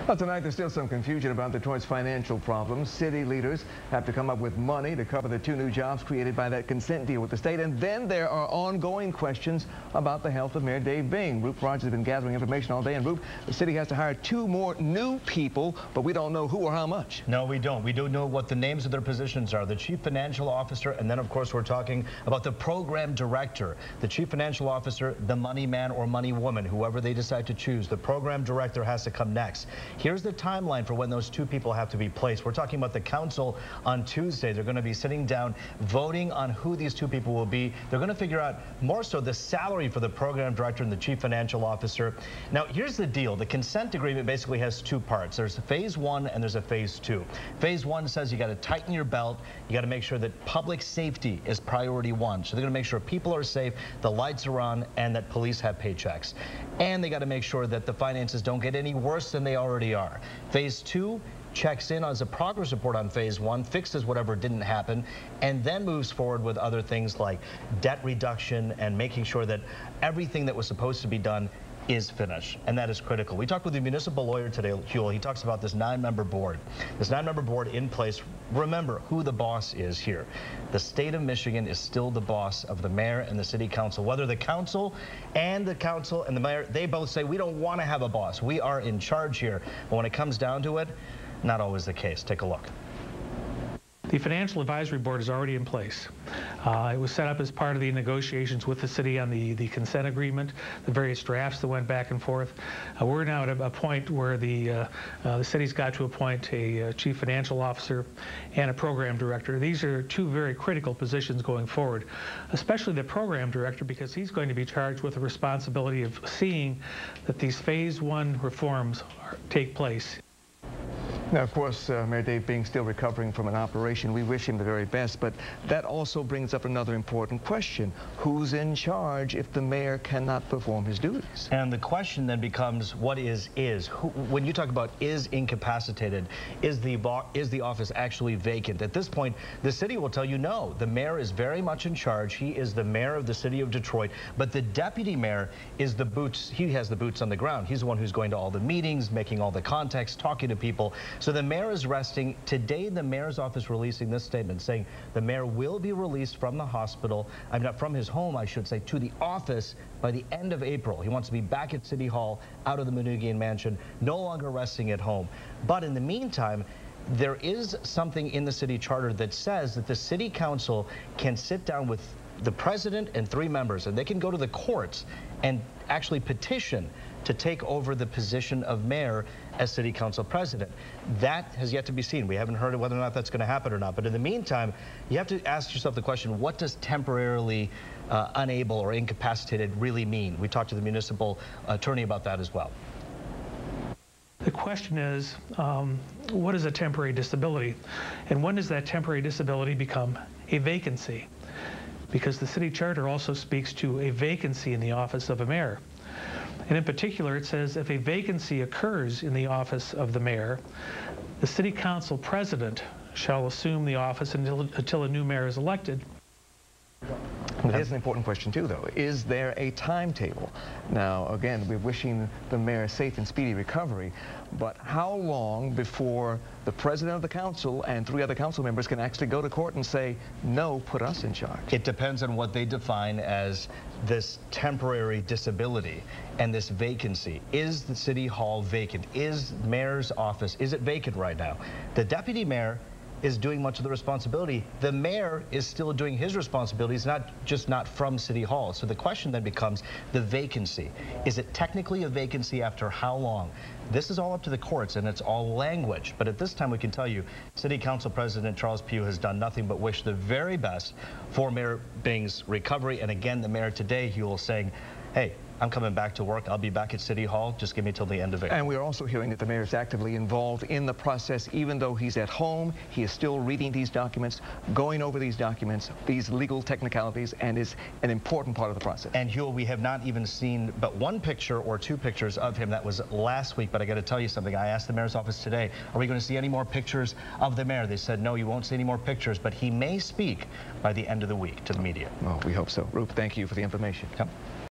Well, tonight there's still some confusion about Detroit's financial problems. City leaders have to come up with money to cover the 2 new jobs created by that consent deal with the state. And then there are ongoing questions about the health of Mayor Dave Bing. Rupe Rogers has been gathering information all day. And Rupe, the city has to hire 2 more new people, but we don't know who or how much. No, we don't. We don't know what the names of their positions are. The chief financial officer, and then of course we're talking about the program director. The chief financial officer, the money man or money woman, whoever they decide to choose. The program director has to come next. Here's the timeline for when those 2 people have to be placed. We're talking about the council on Tuesday. They're going to be sitting down, voting on who these 2 people will be. They're going to figure out more so the salary for the program director and the chief financial officer. Now, here's the deal. The consent agreement basically has 2 parts. There's a phase 1 and there's a phase 2. Phase 1 says you got to tighten your belt. You got to make sure that public safety is priority 1. So they're going to make sure people are safe, the lights are on, and that police have paychecks. And they got to make sure that the finances don't get any worse than they already are. Phase 2 checks in as a progress report on phase 1, fixes whatever didn't happen, and then moves forward with other things like debt reduction and making sure that everything that was supposed to be done is finished, and that is critical. We talked with the municipal lawyer today, Huel. He talks about this 9-member board. This 9-member board in place. Remember who the boss is here. The state of Michigan is still the boss of the mayor and the city council. Whether the council and the mayor, they both say we don't want to have a boss. We are in charge here. But when it comes down to it, not always the case. Take a look. The Financial Advisory Board is already in place. It was set up as part of the negotiations with the city on the consent agreement, the various drafts that went back and forth. We're now at a point where the city's got to appoint a chief financial officer and a program director. These are 2 very critical positions going forward, especially the program director, because he's going to be charged with the responsibility of seeing that these phase 1 reforms take place. Now, of course, Mayor Dave Bing still recovering from an operation. We wish him the very best, but that also brings up another important question. Who's in charge if the mayor cannot perform his duties? And the question then becomes, what is? When you talk about is incapacitated, is the office actually vacant? At this point, the city will tell you no. The mayor is very much in charge. He is the mayor of the city of Detroit, but the deputy mayor is the boots. He has the boots on the ground. He's the one who's going to all the meetings, making all the contacts, talking to people. So the mayor is resting. Today, the mayor's office releasing this statement saying the mayor will be released from the hospital, from his home, I should say, to the office by the end of April. He wants to be back at City Hall, out of the Manoogian mansion, no longer resting at home. But in the meantime, there is something in the city charter that says that the city council can sit down with the president and 3 members, and they can go to the courts and actually petition to take over the position of mayor as city council president. That has yet to be seen. We haven't heard of whether or not that's going to happen or not. But in the meantime, you have to ask yourself the question, what does temporarily unable or incapacitated really mean? We talked to the municipal attorney about that as well. The question is, what is a temporary disability? And when does that temporary disability become a vacancy? Because the city charter also speaks to a vacancy in the office of a mayor. And in particular, it says if a vacancy occurs in the office of the mayor, the city council president shall assume the office until a new mayor is elected. Here's an important question, too, though. Is there a timetable? Now, again, we're wishing the mayor a safe and speedy recovery, but how long before the president of the council and 3 other council members can actually go to court and say, no, put us in charge? It depends on what they define as this temporary disability and this vacancy. Is the city hall vacant? Is the mayor's office, is it vacant right now? The deputy mayor is doing much of the responsibility. The mayor is still doing his responsibilities, not from City Hall. So the question then becomes the vacancy. Is it technically a vacancy after how long? This is all up to the courts, and it's all language. But at this time, we can tell you, City Council President Charles Pugh has done nothing but wish the very best for Mayor Bing's recovery. And again, the mayor today, he was saying, hey, I'm coming back to work. I'll be back at City Hall. Just give me till the end of April. And we're also hearing that the mayor is actively involved in the process. Even though he's at home, he is still reading these documents, going over these documents, these legal technicalities, and is an important part of the process. And Huel, we have not even seen but 1 picture or 2 pictures of him. That was last week, but I got to tell you something. I asked the mayor's office today, are we going to see any more pictures of the mayor? They said, no, you won't see any more pictures, but he may speak by the end of the week to the media. Well, we hope so. Rupe, thank you for the information. Yep.